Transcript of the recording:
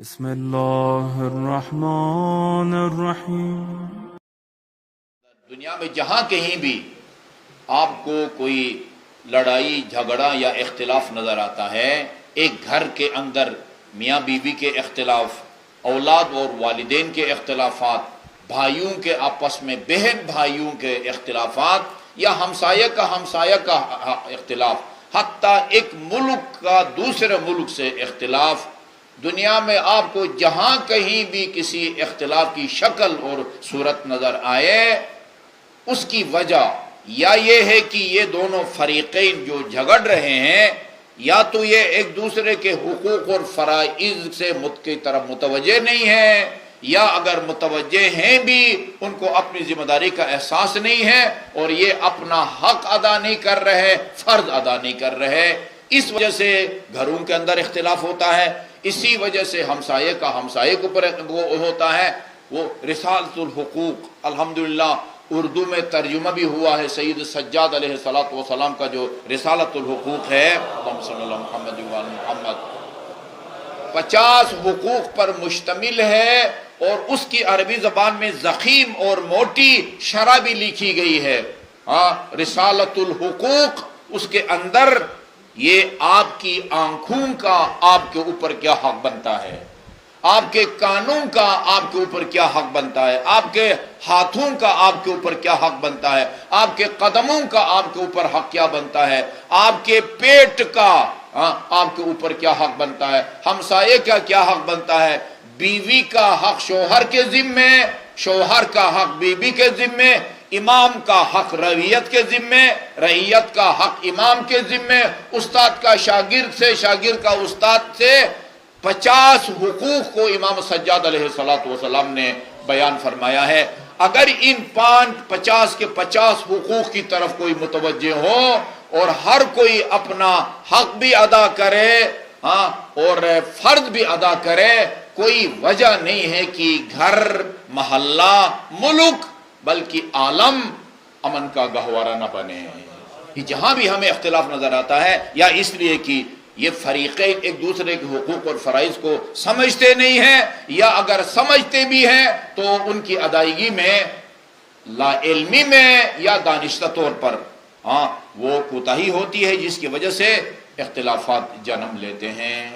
بسم اللہ الرحمن الرحیم۔ دنیا میں جہاں کہیں بھی آپ کو کوئی لڑائی جھگڑا یا اختلاف نظر آتا ہے، ایک گھر کے اندر میاں بیوی کے اختلاف، اولاد اور والدین کے اختلافات، بھائیوں کے آپس میں بہن بھائیوں کے اختلافات، یا ہمسایہ کا اختلاف، حتیٰ ایک ملک کا دوسرے ملک سے اختلاف، دنیا میں آپ کو جہاں کہیں بھی کسی اختلاف کی شکل اور صورت نظر آئے، اس کی وجہ یا یہ ہے کہ یہ دونوں فریقین جو جھگڑ رہے ہیں، یا تو یہ ایک دوسرے کے حقوق اور فرائض سے کی طرف متوجہ نہیں ہیں، یا اگر متوجہ ہیں بھی ان کو اپنی ذمہ داری کا احساس نہیں ہے اور یہ اپنا حق ادا نہیں کر رہے، فرض ادا نہیں کر رہے۔ اس وجہ سے گھروں کے اندر اختلاف ہوتا ہے، اسی وجہ سے ہمسائے کا ہمسائے کے اوپر وہ ہوتا ہے۔ وہ رسالۃ الحقوق، الحمدللہ اردو میں ترجمہ بھی ہوا ہے، سید سجاد علیہ السلام کا جو رسالۃ الحقوق ہے، اللہم صلی اللہ محمد وعلی محمد، 50 حقوق پر مشتمل ہے، اور اس کی عربی زبان میں ضخیم اور موٹی شرح بھی لکھی گئی ہے۔ رسالۃ الحقوق، اس کے اندر یہ آپ کی آنکھوں کا آپ کے اوپر کیا حق بنتا ہے، آپ کے کانوں کا آپ کے اوپر کیا حق بنتا ہے، آپ کے ہاتھوں کا آپ کے اوپر کیا حق بنتا ہے، آپ کے قدموں کا آپ کے اوپر حق کیا بنتا ہے، آپ کے پیٹ کا آپ کے اوپر کیا حق بنتا ہے، ہمسائے کا کیا حق بنتا ہے، بیوی کا حق شوہر کے ذمے، شوہر کا حق بیوی کے ذمے، امام کا حق رعیت کے ذمے، رعیت کا حق امام کے ذمے، استاد کا شاگرد سے، شاگرد کا استاد سے۔ 50 حقوق کو امام سجاد علیہ السلام نے بیان فرمایا ہے۔ اگر ان 50 کے 50 حقوق کی طرف کوئی متوجہ ہو اور ہر کوئی اپنا حق بھی ادا کرے اور فرض بھی ادا کرے، کوئی وجہ نہیں ہے کہ گھر، محلہ، ملک بلکہ عالم امن کا گہوارہ نہ بنے۔ جہاں بھی ہمیں اختلاف نظر آتا ہے، یا اس لیے کہ یہ فریقین ایک دوسرے کے حقوق اور فرائض کو سمجھتے نہیں ہیں، یا اگر سمجھتے بھی ہیں تو ان کی ادائیگی میں لا علمی میں یا دانشتہ طور پر وہ کوتاہی ہوتی ہے، جس کی وجہ سے اختلافات جنم لیتے ہیں۔